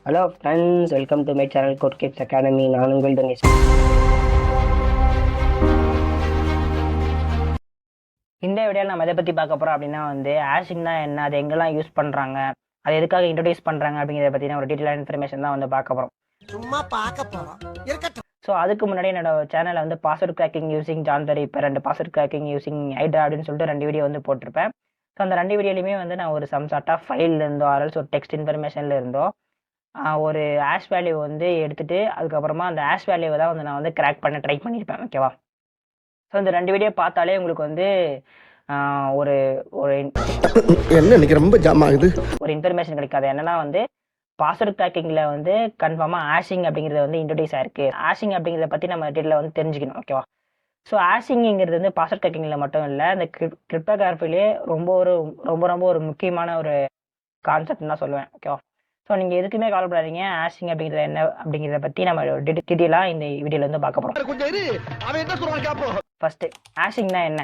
Hello friends, welcome to my channel Code Kids Academy. நான் உங்கள் தினேஷ். இந்த வீடியோவில் நம்ம எதை பற்றி பார்க்க போகிறோம் அப்படின்னா ஆஷிங்னா என்ன, அது எங்கெல்லாம் யூஸ் பண்ணுறாங்க, அது எதுக்காக இன்ட்ரடியூஸ் பண்ணுறாங்க அப்படிங்கிறத பற்றின ஒரு டீட்டெயிலான இன்ஃபர்மேஷன் தான் பார்க்க போகிறோம். சும்மா பார்க்க போகிறோம் இருக்கட்டும். ஸோ அதுக்கு முன்னாடி என்னோட சேனலில் password cracking using John the repair and password cracking using hydra அப்படின்னு சொல்லிட்டு 2 வீடியோ போட்டிருப்பேன். ஸோ அந்த 2 வீடியோலையுமே நான் ஒரு சம் சார்ட் ஆஃப் ஃபைல் இருந்தோ ஆரல்ஸ் ஒரு டெக்ஸ்ட் இன்ஃபர்மேஷனில் இருந்தோ ஒரு ஆஷ் வேல்யூ எடுத்துட்டு அதுக்கப்புறமா அந்த ஆஷ் வேல்யூவை தான் நான் கிராக் பண்ண ட்ரை பண்ணியிருப்பேன். ஓகேவா? ஸோ இந்த 2 வீடியோ பார்த்தாலே உங்களுக்கு ஒரு ஒரு என்ன இன்னைக்கு ரொம்ப ஜாம் ஆகுது. ஒரு இன்ஃபர்மேஷன் கிடைக்காது. என்னன்னா பாஸ்வேர்ட் கிராக்கிங்கில் கன்ஃபார்மாக ஆஷிங் அப்படிங்கிறது இன்ட்ரடியூஸ் ஆயிருக்கு. ஆஷிங் அப்படிங்கிறத பற்றி நம்ம டீட்டெயிலில் தெரிஞ்சுக்கணும். ஓகேவா? ஸோ ஆஷிங்கிறது பாஸ்வேர்ட் கிராக்கிங்கில் மட்டும் இல்லை, இந்த கிரிப்டோகிராஃபிலே ரொம்ப ரொம்ப ஒரு முக்கியமான ஒரு கான்செப்ட்னு தான் சொல்லுவேன். ஓகேவா? ஸோ நீங்கள் எதுக்குமே கவலைப்படாதீங்க. ஆஷிங் அப்படிங்கிறது என்ன அப்படிங்கிறத பற்றி நம்ம டீட்டெயிலாக இந்த வீடியோவில் பார்க்க போகிறோம். ஃபர்ஸ்ட், ஆஷிங்னா என்ன?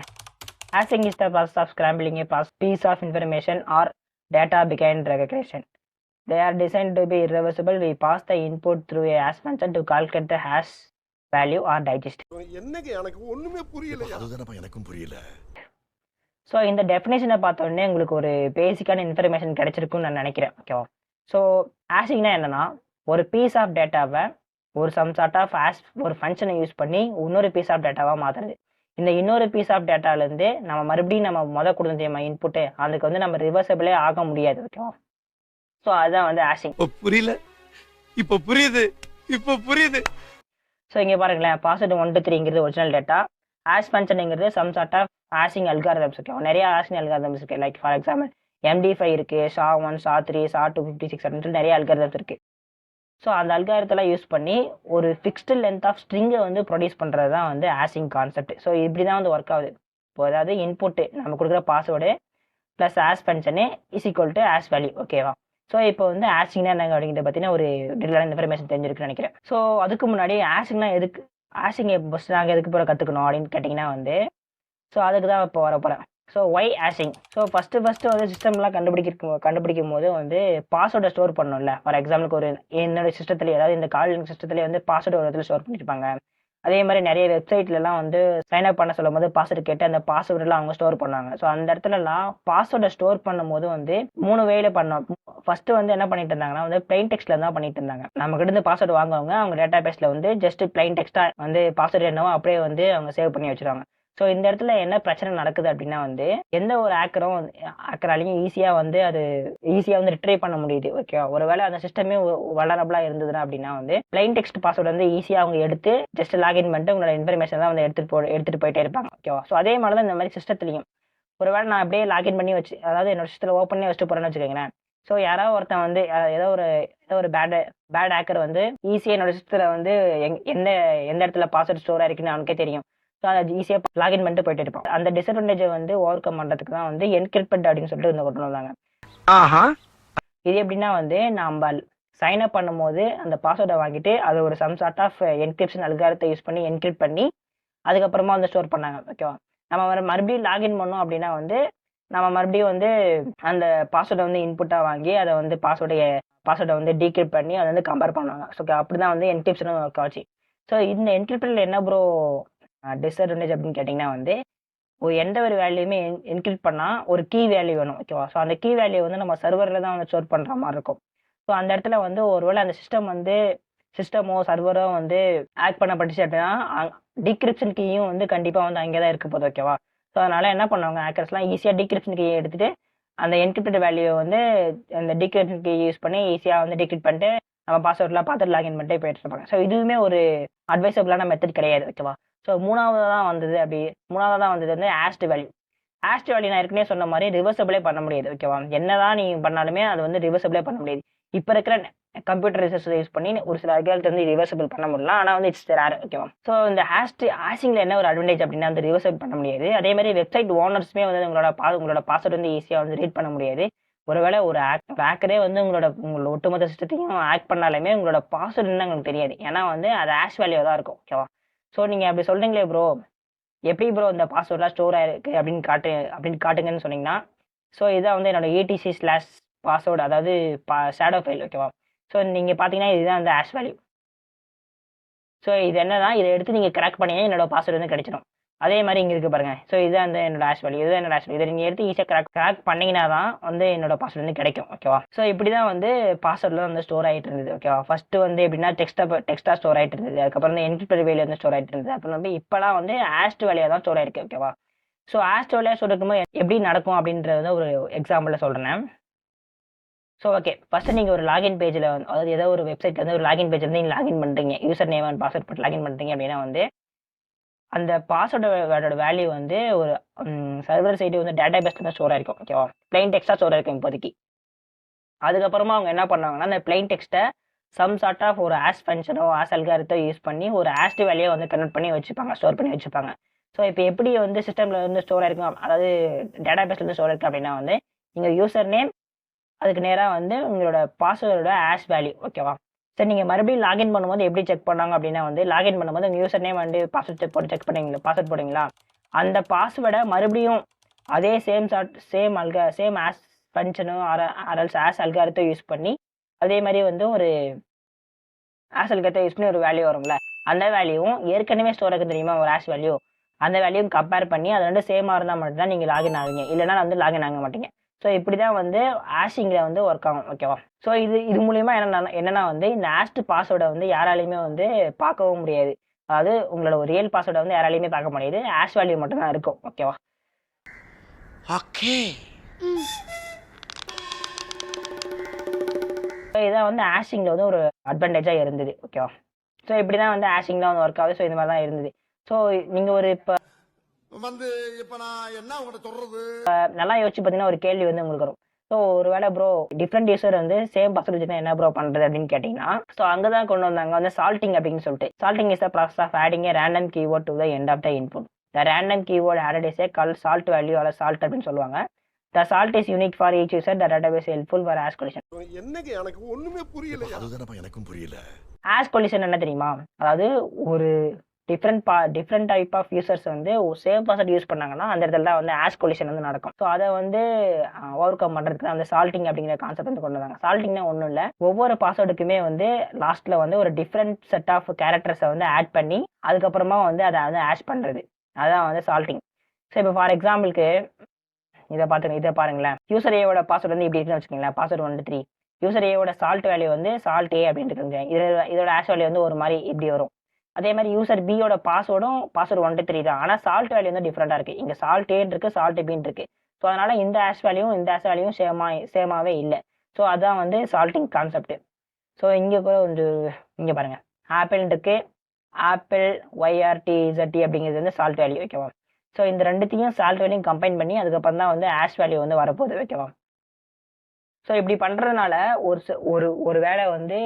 Hashing is the process of scrambling a piece of information or data behind recognition. They are designed to be irreversible. We pass the input through a hash function to calculate the hash value or digest. என்னங்க எனக்கு ஒண்ணுமே புரியல. அதுதானப்பா எனக்கும் புரியல. So இந்த டெஃபினேஷனை பார்த்த உடனே உங்களுக்கு ஒரு பேசிக்கான இன்ஃபர்மேஷன் கிடைச்சிருக்குன்னு நான் நினைக்கிறேன். ஓகேவா? ஸோ ஆஷிங்னா என்னன்னா, ஒரு பீஸ் ஆஃப் டேட்டாவை ஒரு சம் சார்ட் ஆஃப் ஒரு ஃபங்க்ஷனை யூஸ் பண்ணி இன்னொரு பீஸ் ஆஃப் டேட்டாவாக மாற்றுறது. இந்த இன்னொரு பீஸ் ஆஃப் டேட்டாலேருந்து நம்ம மறுபடியும் நம்ம கொடுத்த நம்ம இன்புட்டு அதுக்கு நம்ம ரிவர்சபிளே ஆக முடியாது. ஓகேவா? ஸோ அதுதான் ஆஷிங். புரியல, இப்போ புரியுது. ஸோ இங்கே பாருங்களேன், பாஸ்வேர்டு 1 to 3ங்கிறது ஒரிஜினல் டேட்டா, ஆஷ் ஃபங்க்ஷனுங்கிறது some sort of hashing algorithms. Okay, நிறைய ஆஷிங் அல்காரிதம்ஸ் இருக்குது. லைக் ஃபார் எக்ஸாம்பிள் MD5 இருக்குது, SHA-1, SHA-3, SHA-256 அப்படின்ட்டு நிறைய அல்காரிதம்ஸ் இருக்குது. ஸோ அந்த அல்காரிதத்தெல்லாம் யூஸ் பண்ணி ஒரு ஃபிக்ஸ்டு லென்த் ஆஃப் ஸ்ட்ரிங்கை ப்ரொடியூஸ் பண்ணுறது தான் ஆஷிங் கான்செப்ட். ஸோ இப்படி தான் ஒர்க் ஆகுது. இப்போ அதாவது இன்புட்டு நம்ம கொடுக்குற password plus ash function is equal to ash value. ஓகேவா? ஸோ இப்போ ஆஷிங்னா என்னங்க அப்படிங்கிறத பற்றின ஒரு டீட்டெயிலான இன்ஃபர்மேஷன் தெரிஞ்சிருக்குன்னு நினைக்கிறேன். ஸோ அதுக்கு முன்னாடி ஆஷிங்னா எதுக்கு, ஆஷிங்கை ஃபஸ்ட் நாங்கள் எதுக்கு போகிற கற்றுக்கணும் அப்படின்னு கேட்டிங்கன்னா ஸோ அதுக்கு தான் இப்போ வர போகிறேன். So why hashing. So first சிஸ்டம்லாம் கண்டுபிடிக்கும் போது பாஸ்வேர்டை ஸ்டோர் பண்ணணும்ல. ஃபார் எக்ஸாம்பிளுக்கு என்னோட சிஸ்டத்துலேயே, அதாவது இந்த கால் சிஸ்டத்துலேயே பாஸ்வேர்டு ஒரு இடத்துல ஸ்டோர் பண்ணியிருப்பாங்க. அதே மாதிரி நிறைய வெப்சைட்லலாம் சைன் அப் பண்ண சொல்லும் போது பாஸ்வேர்டு கேட்டு அந்த பாஸ்வேர்டெலாம் அவங்க ஸ்டோர் பண்ணுவாங்க. ஸோ அந்த இடத்துலலாம் பாஸ்வேர்டை ஸ்டோர் பண்ணும்போது 3 வேல பண்ணோம். ஃபர்ஸ்ட் என்ன பண்ணிட்டு இருந்தாங்கன்னா பிளைன் டெக்ஸ்ட்ல தான் பண்ணிட்டு இருந்தாங்க. நம்ம கிட்ட இருந்து பாஸ்வேர்டு வாங்குவாங்க, அவங்க டேட்டா பேஸ்ல ஜஸ்ட் பிளைன் டெக்ஸ்டா பாஸ்வேர்டு என்னவோ அப்படியே அவங்க சேவ் பண்ணி வச்சிருவாங்க. ஸோ இந்த இடத்துல என்ன பிரச்சனை நடக்குது அப்படின்னா எந்த ஒரு ஹேக்கராலையும் ஈஸியாக அது ஈஸியாக ரிட்ரைவ் பண்ண முடியுது. ஓகேவா? ஒருவேளை அந்த சிஸ்டமே வளரபிளாக இருந்ததுன்னா அப்படின்னா பிளைன் டெக்ஸ்ட் பாஸ்வேர்டு ஈஸியாக அவங்க எடுத்து ஜஸ்ட் லாகின் பண்ணிட்டு உங்களோட இன்ஃபர்மேஷன் தான் எடுத்துட்டு போயிட்டே இருப்பாங்க. ஓகேவா? ஸோ அதே மாதிரி தான் இந்த மாதிரி சிஸ்டத்துலையும் ஒருவேளை நான் அப்படியே லாகின் பண்ணி வச்சு, அதாவது என்னோட சிஸ்டத்தில் ஓப்பன் பண்ணி வச்சுட்டு போறேன்னு வச்சுக்கோங்களேன். ஸோ யாராவது ஒருத்தன் ஏதோ ஒரு பேட் ஹேக்கர் ஈஸியாக என்னோட சிஸ்டத்தில் எந்த இடத்துல பாஸ்வேர்டு ஸ்டோர் ஆயிருக்குன்னு அவனுக்கே தெரியும். ஸோ அதை ஈஸியாக லாகின் பண்ணிட்டு போயிட்டு இருப்பான். அந்த டிஸ்அட்வான்டேஜை ஓவர் கம் பண்ணுறதுக்கு தான் என்கிரிப்ட் அப்படின்னு சொல்லிட்டு கொண்டு வந்தாங்க. இது எப்படின்னா நம்ம சைன் அப் பண்ணும்போது அந்த பாஸ்வேர்டை வாங்கிட்டு அதை ஒரு சம் சார்ட் ஆஃப் என்கிரிப்ஷன் அல்காரத்தை யூஸ் பண்ணி என்கிரிப்ட் பண்ணி அதுக்கப்புறமா ஸ்டோர் பண்ணாங்க. ஓகேவா? நம்ம மறுபடியும் லாகின் பண்ணோம் அப்படின்னா நம்ம மறுபடியும் அந்த பாஸ்வேர்டை இன்புட்டாக வாங்கி அதை பாஸ்வேர்டை டீக்ரிப்ட் பண்ணி அதை கம்பேர் பண்ணுவாங்க. ஸோ அப்படிதான் என்கிரிப்ஷனும் ஒர்க் ஆச்சு. ஸோ இந்த என்கிரிப்டில் என்ன ப்ரோ டிஸ்அட்வான்டேஜ் அப்படின்னு கேட்டிங்கன்னா எந்த ஒரு வேல்யூமே என்கிரிப்ட் பண்ணால் ஒரு கீ வேல்யூ வேணும். ஓகேவா? ஸோ அந்த கீ வேல்யூ நம்ம சர்வரில் தான் ஸ்டோர் பண்ணுற மாதிரி இருக்கும். ஸோ அந்த இடத்துல ஒருவேளை அந்த சிஸ்டமோ சர்வரோ ஆக்ட் பண்ணப்பட்டுச்சு அப்படின்னா டீக்ரிப்ஷன் கீயும் கண்டிப்பாக அங்கே தான் இருக்க போகுது. ஓகேவா? ஸோ அதனால் என்ன பண்ணுவாங்க, ஹேக்கர்ஸ்லாம் ஈஸியாக டீக்ரிப்ஷன் கீயை எடுத்துகிட்டு அந்த என்கிரிப்டட் வேல்யூ அந்த டீக்ரிப்ஷன் கீ யூஸ் பண்ணி ஈஸியாக டீக்ரிப்ட் பண்ணிட்டு நம்ம பாஸ்வேர்ட்லாம் பார்த்துட்டு லாகின் பண்ணிட்டு போயிட்டு இருப்பாங்க. ஸோ இதுவுமே ஒரு அட்வைசபிளான மெத்தட் கிடையாது. ஓகேவா? ஸோ மூணாவதாக வந்தது ஆஸ்ட் வேல்யூ. ஆஸ்ட் வேல்யூ நான் ஏற்கனவே சொன்ன மாதிரி ரிவர்சபிளே பண்ண முடியாது. ஓகேவா? என்னதான் நீங்கள் பண்ணாலுமே அது ரிவர்சபிளே பண்ண முடியாது. இப்போ இருக்கிற கம்ப்யூட்டர் ரிசோர்ஸை யூஸ் பண்ணி ஒரு சில அல்காரிதத்தை ரிவர்சபிள் பண்ண முடியலாம். ஆனால் இட்ஸ் ரேர். ஓகேவா? ஸோ இந்த ஆஷிங்கில் என்ன ஒரு அட்வான்டேஜ் அப்படின்னா ரிவர்சபிள் பண்ண முடியாது. அதே மாதிரி வெப்சைட் ஓனர்ஸுமே உங்களோட பாஸ்வேர்டு ஈஸியாக ரீட் பண்ண முடியாது. ஒருவேளை ஒரு ஹேக்கரே உங்களோட ஒட்டுமொத்த சிஸ்டத்தையும் ஆக்ட் பண்ணாலுமே உங்களோட பாஸ்வேர்டு என்ன உங்களுக்கு தெரியாது. ஏன்னா அது ஆஷ் வேல்யூ தான் இருக்கும். ஓகேவா? ஸோ நீங்கள் அப்படி சொல்கிறீங்களே ப்ரோ, எப்படி ப்ரோ இந்த பாஸ்வேர்ட்லாம் ஸ்டோர் ஆயிருக்கு அப்படின்னு காட்டுங்கன்னு சொன்னீங்கன்னா, ஸோ இதான் என்னோட ETC/பாஸ்வேர்டு, அதாவது ஷேடோ ஃபைல். ஓகேவா? ஸோ நீங்கள் பார்த்தீங்கன்னா இதுதான் வந்து ஹேஷ் வேல்யூ. ஸோ இது என்னன்னா இதை எடுத்து நீங்கள் கிராக் பண்ணீங்கன்னா என்னோட பாஸ்வேர்டு வந்து கிடைச்சிடும். அதே மாதிரி இங்கே இருக்குது பாருங்க. ஸோ இதுதான் வந்து என்னோட ஹேஷ் வேல்யூ, இதுதான் என்னோட ஹேஷ் வேல்யூ. இதை நீங்கள் எடுத்து ஈஸியாக கிராக் பண்ணீங்கன்னா தான் வந்து என்னோட பாஸ்வேர்டு வந்து கிடைக்கும். ஓகேவா? ஸோ இப்படி தான் வந்து பாஸ்வேர்டில் வந்து ஸ்டோர் ஆகிட்டு இருந்தது. ஓகேவா? ஃபஸ்ட்டு வந்து எப்படின்னா டெக்ஸ்ட்டாக ஸ்டோர் ஆகிட்டு இருந்தது. அதுக்கப்புறம் வந்து என்கிரிப்டட் வேலையில் வந்து ஸ்டோர் ஆகிட்டு இருந்தது. அப்புறம் வந்து இப்போலாம் வந்து ஹேஷ்ட் வேலையாக தான் ஸ்டோர் ஆயிருக்கு. ஓகேவா? ஸோ ஹேஷ்ட் வேலையாக ஸ்டோர் இருக்கும்போது எப்படி நடக்கும் அப்படின்றத ஒரு எக்ஸாம்பிளில் சொல்கிறேன். ஸோ ஓகே, ஃபஸ்ட்டு நீங்கள் ஒரு லாகின் பேஜில் வந்து அதாவது ஏதோ ஒரு வெப்சைட் வந்து ஒரு லாகின் பேஜ் வந்து நீங்கள் லாகின் பண்ணுறீங்க, யூசர் நேம் அண்ட் பாஸ்வேர்ட் போட்டு லாகின் பண்ணுறீங்க அப்படின்னா வந்து அந்த பாஸ்வேர்டோட வேல்யூ வந்து ஒரு சர்வர் சைடு வந்து டேட்டா பேஸில் தான் ஸ்டோர் ஆயிருக்கும். ஓகேவா? பிளைன் டெக்ஸ்ட்டாக ஸ்டோர் ஆயிருக்கும் இப்போதைக்கு. அதுக்கப்புறமா அவங்க என்ன பண்ணாங்கன்னா அந்த பிளைன் டெக்ஸ்ட்டை சம் சார்ட் ஆஃப் ஒரு ஆஸ் ஃபங்க்ஷனோ ஆஸ் அல்காரித்தோ யூஸ் பண்ணி ஒரு ஆஸ்ட் வேல்யூவை வந்து கன்வெர்ட் பண்ணி வச்சுப்பாங்க, ஸ்டோர் பண்ணி வச்சுப்பாங்க. ஸோ இப்போ எப்படி வந்து சிஸ்டமில் வந்து ஸ்டோர் ஆயிருக்கும், அதாவது டேட்டா பேஸில் வந்து ஸ்டோர் இருக்கு அப்படின்னா வந்து நீங்கள் யூசர் நேம் அதுக்கு நேராக வந்து உங்களோட பாஸ்வேர்டோட ஹேஷ் வேல்யூ. ஓகேவா? சரி, நீங்கள் மறுபடியும் லாகின் பண்ணும்போது எப்படி செக் பண்ணாங்க அப்படின்னா வந்து லாகின் பண்ணும்போது உங்கள் யூசர் நேம் வந்து பாஸ்வேர்ட் போட்டு செக் பண்ணீங்களா, பாஸ்வேர்ட் போடுங்களா, அந்த பாஸ்வேர்டை மறுபடியும் அதே சேம் ஆஸ் ஃபங்க்ஷனோ ஆர்எல்ஸ் ஆஸ் அல்காரித்தோ யூஸ் பண்ணி அதே மாதிரி வந்து ஒரு ஆஸ் அல்காரித்தோ யூஸ் பண்ணி ஒரு வேல்யூ வரும்ல, அந்த வேல்யூவும் ஏற்கனவே ஸ்டோர் ஆகுது தெரியுமா ஒரு ஹேஷ் வேல்யூ, அந்த வேல்யூவும் கம்பேர் பண்ணி அது ரெண்டு சேமாக இருந்தால் மட்டும்தான் நீங்கள் லாகின் ஆகுங்க, இல்லைனா வந்து லாகின் ஆக மாட்டீங்க. ஸோ இப்படி தான் வந்து ஹேஷிங்கில் வந்து ஒர்க் ஆகும். ஓகேவா? ஸோ இது மூலிமா என்னென்னா வந்து இந்த ஹேஷ்டு பாஸ்வேர்டை வந்து யாராலையுமே வந்து பார்க்கவும் முடியாது. அதாவது உங்களோட ஒரு ரியல் பாஸ்வேர்டை வந்து யாராலையுமே பார்க்க முடியாது, ஹேஷ் வேல்யூ மட்டும் தான் இருக்கும். ஓகேவா? ஓகே. ஸோ இதான் வந்து ஹேஷிங்கில் வந்து ஒரு அட்வான்டேஜாக இருந்தது. ஓகேவா? ஸோ இப்படி தான் வந்து ஹேஷிங்லாம் வந்து ஒர்க் ஆகுது. ஸோ இந்த மாதிரி தான் இருந்தது. ஸோ நீங்கள் ஒரு இப்போ வந்து இப்ப நான் என்ன உங்கள்கிட்ட சொல்றது, நல்லா யோசிச்சு பார்த்தீங்கன்னா ஒரு கேள்வி வந்து உங்களுக்கு வரும். ஸோ ஒருவேளை ப்ரோ டிஃப்ரெண்ட் யூசர் வந்து சேம் பாஸ்வேர்ட் வச்சுன்னா என்ன ப்ரோ பண்ணுறது அப்படின்னு கேட்டிங்கன்னா, ஸோ அங்கே தான் கொண்டு வந்தாங்க வந்து சால்ட்டிங் அப்படின்னு சொல்லிட்டு. Salting is the process of adding a random keyword to the end of the input. The random keyword added is a call salt value அல்ல சால்ட் அப்படின்னு சொல்லுவாங்க. The salt is unique for each user. The database helpful for hash collision. என்னங்க எனக்கு ஒண்ணுமே புரியல. அதுதானப்பா எனக்கும் புரியல. Hash collision என்ன தெரியுமா? அதாவது ஒரு டிஃப்ரெண்ட் டைப் ஆஃப் யூசர்ஸ் வந்து சேம் பாஸ்வேர்ட் யூஸ் பண்ணாங்கன்னா அந்த இடத்துல தான் வந்து ஹேஷ் கொலிஷன் வந்து நடக்கும். ஸோ அதை வந்து ஓவர் கம் பண்ணுறதுக்கு அந்த சால்ட்டிங் அப்படிங்கிற கான்செப்ட் வந்து கொண்டு வந்தாங்க. சால்ட்டிங்னா ஒன்றும் இல்லை, ஒவ்வொரு பாஸ்வேர்டுக்குமே வந்து லாஸ்ட்டில் வந்து ஒரு டிஃப்ரெண்ட் செட் ஆஃப் கேரக்டர்ஸை வந்து ஆட் பண்ணி அதுக்கப்புறமா வந்து அதை வந்து ஹேஷ் பண்ணுறது, அதுதான் வந்து சால்ட்டிங். ஸோ இப்போ ஃபார் எக்ஸாம்பிளுக்கு இதை பாருங்களேன். யூசர் ஏவோட பாஸ்வேர்டு வந்து இப்படி இருக்குன்னு வச்சுக்கோங்களேன், பாஸ்வேர்டு 123. யூசர் ஏவோட சால்ட் வேல்யூ வந்து சால்ட் ஏ அப்படின்னு இருக்குங்க. இதோட ஹேஷ் வேல்யூ வந்து ஒரு மாதிரி இப்படி வரும். அதே மாதிரி யூசர் பியோட பாஸ்வேர்டும் பாஸ்வேர்டு 123 தான். ஆனால் சால்ட் வேல்யூ வந்து டிஃப்ரெண்டாக இருக்குது. இங்கே சால்ட் ஏன்னு இருக்குது, சால்ட் பின்னு இருக்குது. ஸோ அதனால் இந்த ஹேஷ் வேல்யூவும் சேமாகவே இல்லை. ஸோ அதுதான் வந்து சால்ட்டிங் கான்செப்ட். ஸோ இங்கே கூட இங்கே பாருங்கள், ஆப்பிள் இருக்குது, ஆப்பிள் YRTZT அப்படிங்கிறது வந்து சால்ட் வேல்யூ. ஓகேவா? ஸோ இந்த ரெண்டுத்தையும் சால்ட் வேல்யூ கம்பைன் பண்ணி அதுக்கப்புறம் தான் வந்து ஹேஷ் வேல்யூ வந்து வரப்போகுது. ஓகேவா? ஸோ இப்படி பண்ணுறதுனால ஒரு வேளை வந்து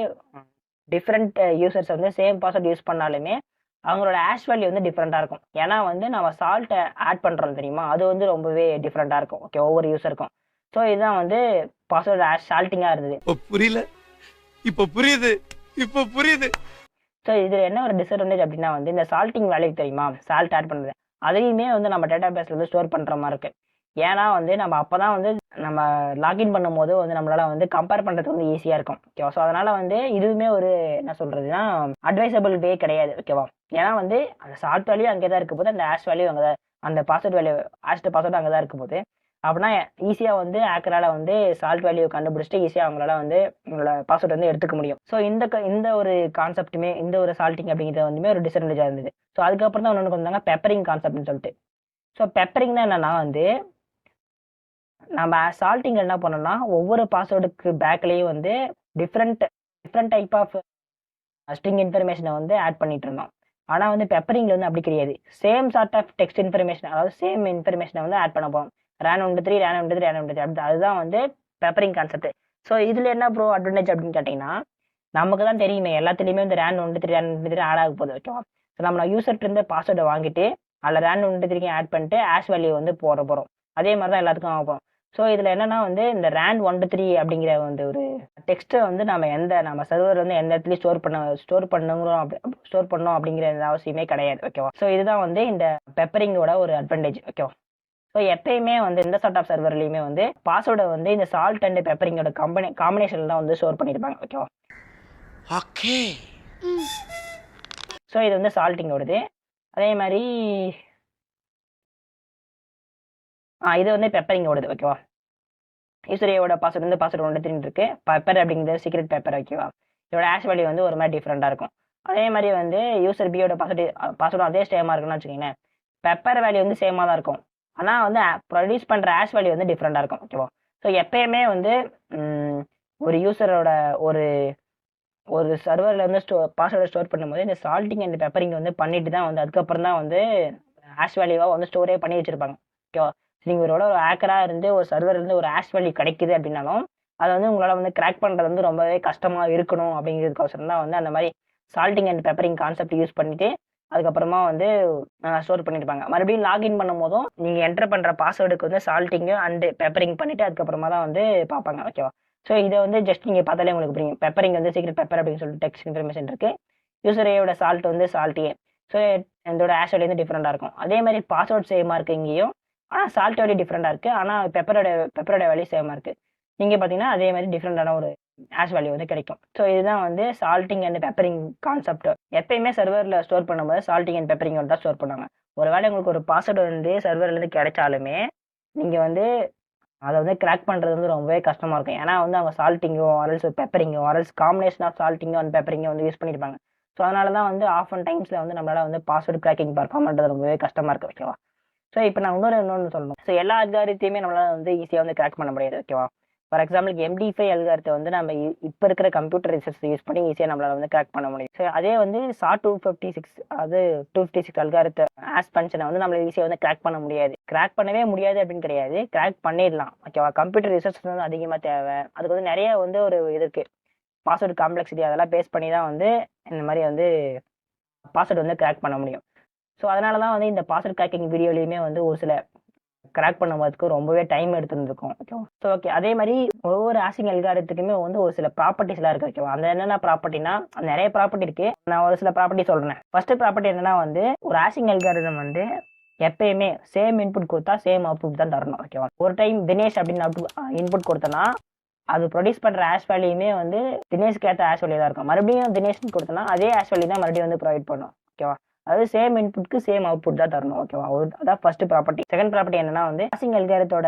டிஃப்ரெண்ட் யூசர்ஸ் வந்து சேம் பாஸ்வேர்ட் யூஸ் பண்ணாலுமே அவங்களோட ஹேஷ் வேல்யூ வந்து டிஃப்ரெண்ட்டாக இருக்கும். ஏன்னா வந்து நம்ம சால்ட்டை ஆட் பண்ணுறோம் தெரியுமா, அது வந்து ரொம்பவே டிஃப்ரெண்ட்டாக இருக்கும். ஓகே, ஒவ்வொரு யூசருக்கும். ஸோ இதுதான் வந்து பாஸ்வேர்டு சால்ட்டிங்காக இருந்தது. புரியல, இப்போ புரியுது. ஸோ இதில் என்ன ஒரு டிஸ்அட்வான்டேஜ் அப்படின்னா வந்து இந்த சால்ட்டிங் வேல்யூ தெரியுமா, சால்ட் ஆட் பண்ணுறது, அதையுமே வந்து நம்ம டேட்டா பேஸில் வந்து ஸ்டோர் பண்ணுற மாதிரி இருக்குது. ஏன்னா வந்து நம்ம அப்போ தான் வந்து நம்ம லாகின் பண்ணும்போது வந்து நம்மளால் வந்து கம்பேர் பண்ணுறதுக்கு வந்து ஈஸியாக இருக்கும். ஓகேவா? ஸோ அதனால் வந்து இதுவுமே ஒரு என்ன சொல்கிறதுனா அட்வைசபிள் வே கிடையாது. ஓகேவா? ஏன்னா வந்து அந்த சால்ட் வேல்யூ அங்கே தான் இருக்க போது, அந்த ஹேஷ் வேல்யூ அங்கே தான், அந்த பாஸ்வேர்ட் வேல்யூ ஹேஷ்டு பாஸ்வேர்டு அங்கே தான் இருக்க போது. அப்படின்னா ஈஸியாக வந்து ஹேக்கரால் வந்து சால்ட் வேல்யூ கண்டுபிடிச்சிட்டு ஈஸியாக அவங்களால வந்து உங்களோட பாஸ்வேர்ட் வந்து எடுத்துக்க முடியும். ஸோ இந்த ஒரு கான்செப்ட்டுமே, இந்த ஒரு சால்ட்டிங் அப்படிங்கிறது வந்துமே ஒரு டிஸ்அட்வான்டேஜாக இருந்தது. ஸோ அதுக்கப்புறம் தான் ஒன்று வந்தாங்க பெப்பரிங் கான்செப்ட்னு சொல்லிட்டு. ஸோ பெப்பரிங்னா என்னன்னா வந்து நம்ம சால்ட்டிங் என்ன பண்ணோம்னா ஒவ்வொரு பாஸ்வேர்டுக்கு பேக்லேயும் வந்து டிஃப்ரெண்ட் டைப் ஆஃப் ஸ்ட்ரிங் இன்ஃபர்மேஷனை வந்து ஆட் பண்ணிட்டு இருந்தோம். ஆனால் வந்து பெப்பரிங்கில் வந்து அப்படி கிடையாது. Same sort of text information, அதாவது சேம் இன்ஃபர்மேஷனை வந்து ஆட் பண்ண போகிறோம். ரேன் 123 அதுதான் வந்து பெப்பரிங் கான்செப்ட். ஸோ இதில் என்ன ப்ரோ அட்வான்டேஜ் அப்படின்னு கேட்டிங்கன்னா, நமக்கு தான் தெரியுமே எல்லாத்துலேயுமே வந்து ரேன் 123 ஆட் ஆக போகுது. ஓகேவா? ஸோ நம்ம யூசர்ட்டு இருந்து பாஸ்வேர்டை வாங்கிட்டு அதில் ரேன் 123 ஆட் பண்ணிட்டு ஹேஷ் வேல்யூ வந்து போகிறோம். அதே மாதிரி தான் எல்லாத்துக்கும் ஆக போகிறோம். ஸோ இதில் என்னென்னா வந்து இந்த ரேன் 123 அப்படிங்கிற வந்து ஒரு டெக்ஸ்ட்டை வந்து நம்ம சர்வர் வந்து எந்த இடத்துலையும் ஸ்டோர் பண்ணணும் அப்படிங்கிற அவசியமே கிடையாது. ஓகேவா? ஸோ இதுதான் வந்து இந்த பெப்பரிங்கோட ஒரு அட்வான்டேஜ். ஓகேவா? ஸோ எப்பயுமே வந்து இந்த சார்ட் ஆஃப் சர்வர்லையுமே வந்து பாஸ்வேர்டை வந்து இந்த சால்ட் அண்ட் பெப்பரிங்கோட காம்பினேஷன் தான் வந்து ஸ்டோர் பண்ணியிருப்பாங்க. ஓகேவா? ஓகே. ஸோ இது வந்து சால்ட்டிங்கோடது. அதே மாதிரி இது வந்து பெப்பரிங்கோடது. ஓகேவா? யூசரையோட பாஸ்வேர்டு வந்து பாஸ்வேர்டு 1 இருக்கு. பெப்பர் அப்படிங்கிறது சீக்ரெட் பெப்பர். ஓகேவா? இதோட ஹேஷ் வேல்யூ வந்து ஒரு மாதிரி டிஃப்ரெண்டாக இருக்கும். அதே மாதிரி வந்து யூசர் பியோட பாஸ்வேர்டு அதே சேமாக இருக்குன்னு வச்சுக்கோங்களேன். பெப்பர் வேல்யூ வந்து சேமாக தான் இருக்கும். ஆனால் வந்து ப்ரொடியூஸ் பண்ணுற ஹேஷ் வேல்யூ வந்து டிஃப்ரெண்டாக இருக்கும். ஓகேவா? ஸோ எப்பயுமே வந்து ஒரு யூசரோட ஒரு சர்வரில் வந்து பாஸ்வேர்டை ஸ்டோர் பண்ணும்போது இந்த சால்ட்டிங் அண்ட் பெப்பரிங் வந்து பண்ணிட்டு தான் வந்து அதுக்கப்புறம் தான் வந்து ஹேஷ் வேல்யூவாக வந்து ஸ்டோரே பண்ணி வச்சிருப்பாங்க. ஓகேவா? நீங்கள் ஒரு ஹேக்கராக இருந்து ஒரு சர்வர் இருந்து ஒரு ஹேஷ் வேல்யூ கிடைக்குது அப்படின்னாலும் அதை வந்து உங்களால் வந்து கிராக் பண்ணுறது வந்து ரொம்பவே கஷ்டமாக இருக்கணும் அப்படிங்கிறதுக்கோசரம் தான் வந்து அந்த மாதிரி சால்ட்டிங் அண்ட் பெப்பரிங் கான்செப்ட் யூஸ் பண்ணிட்டு அதுக்கப்புறமா வந்து ஸ்டோர் பண்ணியிருப்பாங்க. மறுபடியும் லாகின் பண்ணும் போதும் நீங்கள் என்டர் பண்ணுற பாஸ்வேர்டுக்கு வந்து சால்ட்டிங்கும் அண்டு பெப்பரிங் பண்ணிட்டு அதுக்கப்புறமா தான் வந்து பார்ப்பாங்க. ஓகேவா? ஸோ இதை வந்து ஜஸ்ட் நீங்கள் பார்த்தாலே உங்களுக்கு புரியும். பெப்பரிங் வந்து சீக்ரெட் பெப்பர் அப்படின்னு சொல்லிட்டு டெக்ஸ்ட் இன்ஃபர்மேஷன் இருக்கு. யூசரையோட சால்ட் வந்து சால்ட்டியே. ஸோ இதோட ஹேஷ் வேல்யூ வந்து டிஃப்ரெண்டாக இருக்கும். அதே மாதிரி பாஸ்வேர்ட் சேமாக இருக்குது இங்கேயும். ஆனால் சால்ட் வேல்யூ டிஃப்ரெண்டாக இருக்குது. ஆனால் பெப்பரோட வேல்யூ சேமாக இருக்குது. நீங்கள் பார்த்தீங்கன்னா அதே மாதிரி டிஃப்ரெண்டான ஒரு ஹேஷ் வேல்யூ வந்து கிடைக்கும். ஸோ இதுதான் வந்து சால்ட்டிங் அண்ட் பெப்பரிங் கான்செப்ட். எப்பயுமே சர்வரில் ஸ்டோர் பண்ணும்போது சால்ட்டிங் அண்ட் பெப்பரிங் தான் ஸ்டோர் பண்ணுவாங்க. ஒருவேளை உங்களுக்கு ஒரு பாஸ்வேர்டு வந்து சர்வர்லேருந்து கிடைச்சாலுமே நீங்கள் வந்து அதை வந்து கிராக் பண்ணுறது வந்து ரொம்பவே கஷ்டமாக இருக்கும். ஏன்னா வந்து அவங்க சால்ட்டிங்கோ ஆரல்ஸ் பெப்பரிங்கோ ஆரல்ஸ் காம்பினேஷன் ஆஃப் சால்ட்டிங்கோ அண்ட் பெப்பரிங்கோ வந்து யூஸ் பண்ணியிருப்பாங்க. ஸோ அதனால தான் வந்து ஆஃப் அண்ட் டைம்ஸில் வந்து நம்மளால் வந்து பாஸ்வேர்டு கிராக்கிங் பர்ஃபார்ம் பண்ணுறது ரொம்பவே கஷ்டமாக இருக்குது. ஓகேவா? ஸோ இப்போ நான் இன்னொன்று சொல்லணும். ஸோ எல்லா அல்காரித்தையுமே நம்மளால் வந்து ஈஸியாக வந்து கிராக் பண்ண முடியாது. ஓகேவா? ஃபார் எக்ஸாம்பிளுக்கு MD5 அல்காரத்தை வந்து நம்ம இப்போ இருக்கிற கம்ப்யூட்டர் ரிசர்ச் யூஸ் பண்ணி ஈஸியாக நம்மளால் வந்து கிராக் பண்ண முடியும். ஸோ அதே வந்து SHA-256 அது 256 அல்காரத்தை ஆஸ்பென்ஷனை வந்து நம்மளால் ஈஸியாக வந்து கிராக் பண்ண முடியாது. கிராக் பண்ணவே முடியாது அப்படின்னு கிடையாது, கிராக் பண்ணிடலாம். ஓகேவா? கம்ப்யூட்டர் ரிசர்ச் வந்து அதிகமாக தேவை. அதுக்கு வந்து நிறைய வந்து ஒரு இது இருக்குது, பாஸ்வேர்டு காம்ப்ளெக்சிட்டி அதெல்லாம் பேஸ் பண்ணி தான் வந்து இந்த மாதிரி வந்து பாஸ்வேர்டு வந்து கிராக் பண்ண முடியும். ஸோ அதனால தான் வந்து இந்த பாஸ்வேர்ட் கிராக்கிங் வீடியோலையுமே வந்து ஒரு சில கிராக் பண்ணும்போதுக்கு ரொம்பவே டைம் எடுத்துருந்துருக்கும். ஓகேவா? ஸோ ஓகே, அதே மாதிரி ஒவ்வொரு ஹேஷிங் அல்காரித்துக்குமே வந்து ஒரு சில ப்ராப்பர்ட்டிஸ்லாம் இருக்குது. ஓகேவா? அந்த என்னென்ன ப்ராப்பர்ட்டினா நிறைய ப்ராப்பர்ட்டி இருக்குது. நான் ஒரு சில ப்ராப்பர்ட்டி சொல்கிறேன். ஃபர்ஸ்ட் ப்ராப்பர்ட்டி என்னன்னா வந்து ஒரு ஹேஷிங் அல்காரிதம் வந்து எப்பயுமே சேம் இன்புட் கொடுத்தா சேம் அவுட்புட் தான் தரணும். ஓகேவா? ஒரு டைம் தினேஷ் அப்படின்னு இன்புட் கொடுத்தனா அது ப்ரொடியூஸ் பண்ணுற ஹேஷ் வேல்யூமே வந்து தினேஷ்க்கு ஏற்ற ஹேஷ் வேல்யூ தான் இருக்கும். மறுபடியும் தினேஷ்னு கொடுத்தனா அதே ஹேஷ் வேல்யூ தான் மறுபடியும் வந்து ப்ரொவைட் பண்ணும். ஓகேவா? அதாவது சேம் இன்புட்க்கு சேம் அவுட்புட் தான் தரணும். ஓகேவா? அதான் ஃபர்ஸ்ட் ப்ராப்பர்ட்டி. செகண்ட் ப்ராப்பர்ட்டி என்னன்னா வந்து ஹேஷிங் அல்காரித்தோட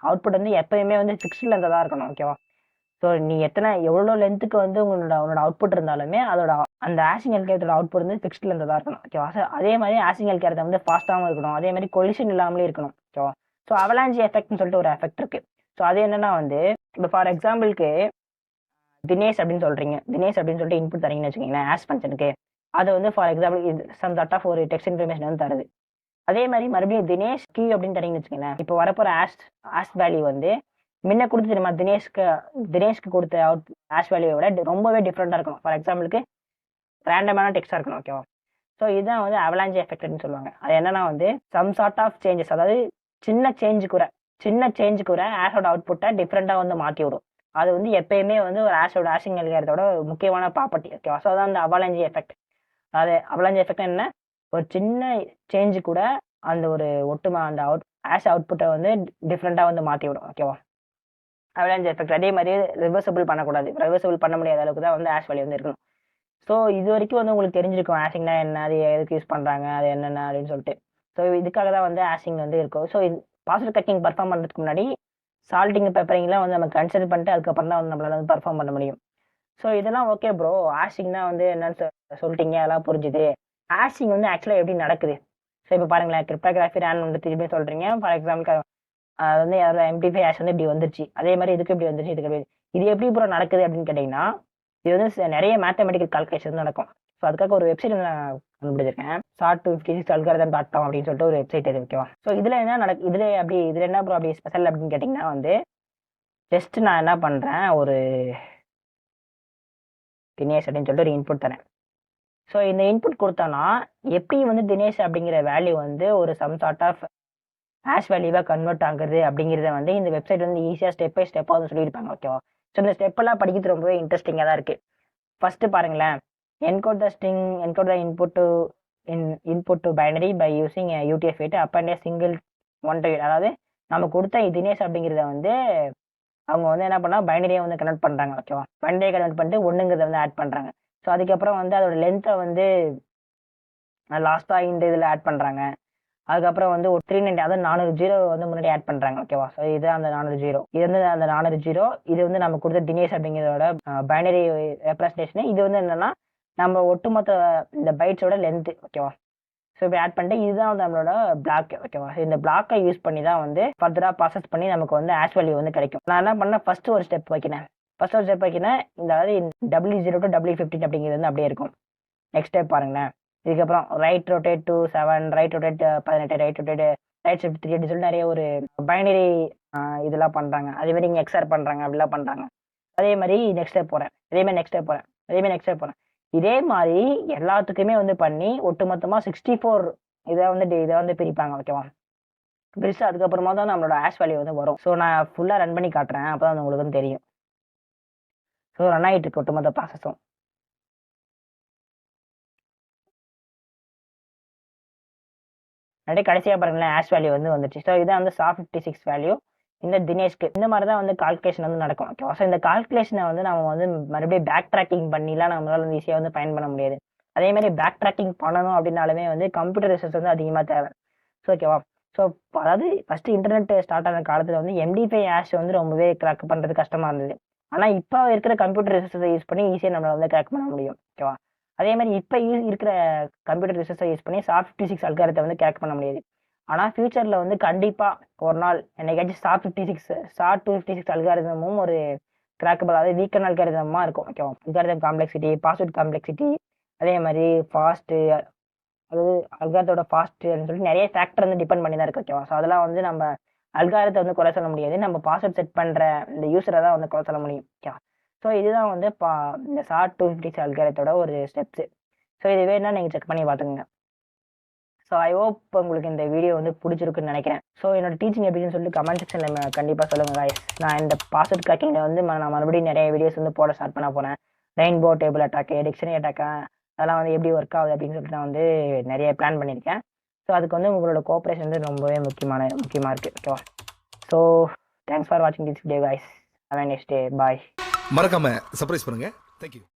அவுட்புட் வந்து எப்பயுமே வந்து ஃபிக்ஸ்ட் லென்த்தாக தான் இருக்கணும். ஓகேவா? ஸோ நீ எவ்வளோ லென்த்துக்கு வந்து உன்னோட அவுட்புட் இருந்தாலுமே அதோட அந்த ஹேஷிங் அல்காரித்தோட அவுட்புட் வந்து ஃபிக்ஸ்ட் லென்த்தாக தான் இருக்கணும். ஓகேவா? அதே மாதிரி ஹேஷிங் அல்காரித்தம் வந்து ஃபாஸ்ட்டாகவும் இருக்கணும். அதே மாதிரி கொலிஷன் இல்லாமலே இருக்கணும். ஓகேவா? ஸோ அவலாஞ்சி எஃபெக்ட்னு சொல்லிட்டு ஒரு எஃபெக்ட் இருக்கு. ஸோ அது என்னன்னா வந்து இப்போ ஃபார் எக்ஸாம்பிளுக்கு தினேஷ் அப்படின்னு சொல்றீங்க, தினேஷ் அப்படின்னு சொல்லிட்டு இன்புட் தரீங்கன்னு வச்சுக்கோங்களேன் ஹேஷ் ஃபங்க்ஷனுக்கு. அது வந்து for example some sort of ஒரு டெக்ஸ்ட் இன்ஃபர்மேஷன் வந்து தருது. அதே மாதிரி மறுபடியும் தினேஷ் கீ அப்படின்னு தரீங்கன்னு வச்சுக்கோங்களேன். இப்போ வரப்போற ஹேஷ் வேல்யூ வந்து முன்ன கொடுத்து தெரியுமா தினேஷ்க்கு கொடுத்த ஹேஷ் வேல்யூவை விட ரொம்பவே டிஃப்ரெண்டாக இருக்கணும். ஃபார் எக்ஸாம்பிளுக்கு ரேண்டமான டெக்ஸ்டாக இருக்கணும். ஓகேவா? ஸோ இதுதான் வந்து அவலாஞ்சி எஃபெக்ட்னு சொல்லுவாங்க. அது என்னன்னா வந்து சம் சார்ட் ஆஃப் சேஞ்சஸ், அதாவது சின்ன சேஞ்சுக்கு கூட ஹேஷோட அவுட்புட்டை டிஃப்ரெண்டாக வந்து மாற்றி விடும். அது வந்து எப்பயுமே வந்து ஒரு ஹேஷிங் அல்காரித்தோட முக்கியமான ப்ராப்பர்ட்டி. ஓகேவா? ஸோ அதான் அந்த அவலாஞ்சி எஃபெக்ட். அது அவலாஞ்சி எஃபெக்ட் என்ன, ஒரு சின்ன சேஞ்சு கூட அந்த ஒரு அந்த ஹேஷ் அவுட்புட்டை வந்து டிஃப்ரெண்டாக வந்து மாற்றி விடும். ஓகேவா? Avalanche effect. அதே மாதிரி ரிவர்சபிள் பண்ணக்கூடாது, ரிவர்சபிள் பண்ண முடியாத அளவுக்கு தான் வந்து ஹேஷ் வேல்யூ வந்து இருக்கணும். ஸோ இது வரைக்கும் வந்து உங்களுக்கு தெரிஞ்சிருக்கும் ஹேஷிங்னா என்ன, அது எதுக்கு யூஸ் பண்ணுறாங்க, அது என்னென்ன அப்படின்னு சொல்லிட்டு. ஸோ இதுக்காக தான் வந்து ஹேஷிங் வந்து இருக்கும். ஸோ பாஸ்வேர்ட் கிராக்கிங் பர்ஃபார்ம் பண்ணுறதுக்கு முன்னாடி சால்ட்டிங் பெப்பரிங்லாம் வந்து நம்ம கன்சிடர் பண்ணிட்டு அதுக்கப்புறம் தான் வந்து நம்மளால வந்து பர்ஃபார்ம் பண்ண முடியும். ஸோ இதெல்லாம் ஓகே ப்ரோ, ஹேஷிங் தான் வந்து என்னன்னு சொல்லிட்டீங்க, அதெல்லாம் புரிஞ்சுது. ஹேஷிங் வந்து ஆக்சுவலாக எப்படி நடக்குது? ஸோ இப்போ பாருங்களேன், கிரிப்டோகிராஃபி ரேன் வந்து திருப்பி சொல்கிறீங்க. ஃபார் எக்ஸாம்பிள் அது வந்து யாரோட MD5 ஹேஷ் வந்து இப்படி வந்துருச்சு, அதே மாதிரி இதுக்கு இப்படி வந்துருச்சு, இதுக்கு எப்படி இது எப்படி ப்ரோ நடக்குது அப்படின்னு கேட்டிங்கன்னா, இது வந்து நிறைய மேத்தமெட்டிக்கல் கால்குலேஷன் நடக்கும். ஸோ அதுக்காக ஒரு வெப்சைட் நான் கண்டுபிடிச்சிருக்கேன், SHA-256 algorithm.com அப்படின்னு சொல்லிட்டு ஒரு வெப்சைட் இது. ஓகேவா? ஸோ இதில் என்ன இதில் என்ன ப்ரோ அப்படி ஸ்பெஷல் அப்படின்னு கேட்டிங்கன்னா வந்து ஜஸ்ட் நான் என்ன பண்ணுறேன், ஒரு தினேஷ் அப்படின்னு சொல்லிட்டு ஒரு இன்புட் தரேன். ஸோ இந்த இன்புட் கொடுத்தோன்னா எப்படி வந்து தினேஷ் அப்படிங்கிற வேல்யூ வந்து ஒரு சம் சார்ட் ஆஃப் ஹேஷ் வேல்யூவாக கன்வெர்ட் ஆகுது அப்படிங்கிறத வந்து இந்த வெப்சைட் வந்து ஈஸியாக ஸ்டெப் பை ஸ்டெப்பாக வந்து சொல்லியிருப்பாங்க. ஓகேவா? ஸோ இந்த ஸ்டெப்பெல்லாம் படிக்கிறது ரொம்பவே இன்ட்ரெஸ்டிங்காக தான் இருக்குது. ஃபஸ்ட்டு பாருங்களேன், encode the input to binary by using a UTF-8, append a single 1 to 8. அதாவது நம்ம கொடுத்த தினேஷ் அப்படிங்கிறத வந்து அவங்க வந்து என்ன பண்ணா பைனரியை வந்து கன்வெர்ட் பண்ணுறாங்க. ஓகேவா, பைனரியை கன்வெர்ட் பண்ணிட்டு ஒன்றுங்கிறத வந்து ஆட் பண்ணுறாங்க. ஸோ அதுக்கப்புறம் வந்து அதோட லென்த்தை வந்து லாஸ்ட்டாக இந்த இதில் ஆட் பண்ணுறாங்க. அதுக்கப்புறம் வந்து ஒரு 390, அதாவது 400 ஜீரோ வந்து முன்னாடி ஆட் பண்ணுறாங்க. ஓகேவா, ஸோ இது அந்த 400 ஜீரோ, இது வந்து அந்த 400 ஜீரோ, இது வந்து நம்ம கொடுத்த தினேஷ் அப்படிங்கிறதோட பைனரி ரெப்ரஸன்டேஷன். இது வந்து என்னன்னா நம்ம ஒட்டுமொத்த இந்த பைட்ஸோட லென்த்து. ஓகேவா, ஸோ இப்போ ஆட் பண்ணிட்டு இதுதான் வந்து நம்மளோட பிளாக். ஓகேவா, இந்த பிளாக்கை யூஸ் பண்ணி தான் வந்து ஃபர்தராக ப்ராசஸ் பண்ணி நமக்கு வந்து ஆஷ் வேல்யூ வந்து கிடைக்கும். நான் என்ன பண்ணேன், ஃபர்ஸ்ட் ஒரு ஸ்டெப் வைக்கிறேன். இந்த அதாவது W0 to W15 அப்படிங்கிறது வந்து அப்படியே இருக்கும். நெக்ஸ்ட் ஸ்டெப் பாருங்களேன். இதுக்கப்புறம் right rotate to 7, right rotate 18, right rotate right shift 3 அப்படின்னு சொல்லி நிறைய ஒரு பைனரி இதெல்லாம் பண்ணுறாங்க. அதே மாதிரி இங்கே எக்ஸ்ஆர் பண்ணுறாங்க, அப்படிலாம் பண்ணுறாங்க. அதே மாதிரி நெக்ஸ்ட் ஸ்டெப் போகிறேன், அதே மாதிரி நெக்ஸ்ட் ஸ்டெப் போகிறேன், அதே மாதிரி நெக்ஸ்ட் ஸ்டெப் போகிறேன். இதே மாதிரி எல்லாத்துக்குமே வந்து பண்ணி ஒட்டுமொத்தமாக 64 இதை வந்து பிரிப்பாங்க. ஓகேவா, பிரிச்சு அதுக்கப்புறமா தான் நம்மளோட ஆஷ் வேல்யூ வந்து வரும். ஸோ நான் ஃபுல்லாக ரன் பண்ணி காட்டுறேன், அப்போ தான் உங்களுக்கு வந்து தெரியும். ஸோ ரன் ஆகிட்டு இருக்கு ஒட்டுமொத்த ப்ராசஸும். அப்படியே கடைசியாக பாருங்களேன், ஆஷ் வேல்யூ வந்து வந்துச்சு. ஸோ இதான் வந்து SA56 வேல்யூ இந்த தினேஷ்க்கு. இந்த மாதிரி தான் வந்து கால்குலேஷன் வந்து நடக்கும். ஓகேவா, ஸோ இந்த கால்குலேஷனை வந்து நம்ம வந்து மறுபடியும் பேக் ட்ராக்கிங் பண்ணிலாம் நம்மளால வந்து ஈஸியாக வந்து பயன் பண்ண முடியாது. அதே மாதிரி பேக் ட்ராக்கிங் பண்ணணும் அப்படின்னாலுமே வந்து கம்ப்யூட்டர் ரிசோர்ஸ் வந்து அதிகமாக தேவை. ஸோ ஓகேவா, ஸோ அதாவது ஃபஸ்ட்டு இன்டர்நெட் ஸ்டார்ட் ஆன காலத்தில் வந்து MD5 ஆஷ் வந்து ரொம்பவே கிராக் பண்ணுறது கஷ்டமாக இருந்தது. ஆனால் இப்போ இருக்கிற கம்ப்யூட்டர் ரிசோர்ஸை யூஸ் பண்ணி ஈஸியாக நம்மளால் வந்து கிராக் பண்ண முடியும். ஓகேவா, அதே மாதிரி இப்போ இருக்கிற கம்ப்யூட்டர் ரிசோர்ஸை யூஸ் பண்ணி SA56 அல்காரத்தை வந்து கிராக் பண்ண முடியாது. ஆனால் ஃபியூச்சரில் வந்து கண்டிப்பாக ஒரு நாள் என்னைக்காச்சும் SA256 அல்காரிதமும் ஒரு கிராக்கபிள், அதாவது வீக்கன் அல்காரிதமாக இருக்கும். ஓகேவா, அல்காரிதம் காம்ப்ளெக்சிட்டி, பாஸ்வேர்ட் காம்ப்ளெக்சிட்டி, அதே மாதிரி ஃபாஸ்ட்டு, அதாவது அல்காரத்தோட ஃபாஸ்ட்டுன்னு சொல்லி நிறைய ஃபேக்டர் வந்து டிபெண்ட் பண்ணி தான் இருக்குது. ஓகேவா, ஸோ அதெல்லாம் வந்து நம்ம அல்காரத்தை வந்து குறை சொல்ல முடியாது, நம்ம பாஸ்வேர்ட் செட் பண்ணுற இந்த யூஸரை தான் வந்து குறை சொல்ல முடியும். ஓகேவா, ஸோ இதுதான் வந்து இந்த SA256 அல்காரத்தோட ஒரு ஸ்டெப்ஸு. ஸோ இது வேணும்னா நீங்கள் செக் பண்ணி பார்த்துக்கோங்க. ஸோ ஐ ஹோப் உங்களுக்கு இந்த வீடியோ வந்து பிடிச்சிருக்குன்னு நினைக்கிறேன். ஸோ என்னோட டீச்சிங் எப்படின்னு சொல்லிட்டு கமெண்ட் செக்ஷனில் கண்டிப்பாக சொல்லுங்கள் guys. நான் இந்த பாஸ்வேர்ட் கிராக்கிங்கில் வந்து நான் மறுபடியும் நிறைய வீடியோஸ் வந்து போட ஸ்டார்ட் பண்ண போகிறேன். Rainbow table attack, dictionary attack, அதெல்லாம் வந்து எப்படி ஒர்க் ஆகுது அப்படின்னு சொல்லிட்டு நான் வந்து நிறைய பிளான் பண்ணியிருக்கேன். ஸோ அதுக்கு வந்து உங்களோட கோஆப்ரேஷன் வந்து ரொம்பவே முக்கியமாக இருக்குது. ஓகேவா, ஸோ தேங்க்ஸ் ஃபார் வாட்சிங் this video guys. Have a nice day. Bye. மறக்காம சர்ப்ரைஸ் பண்ணுங்க. Thank you.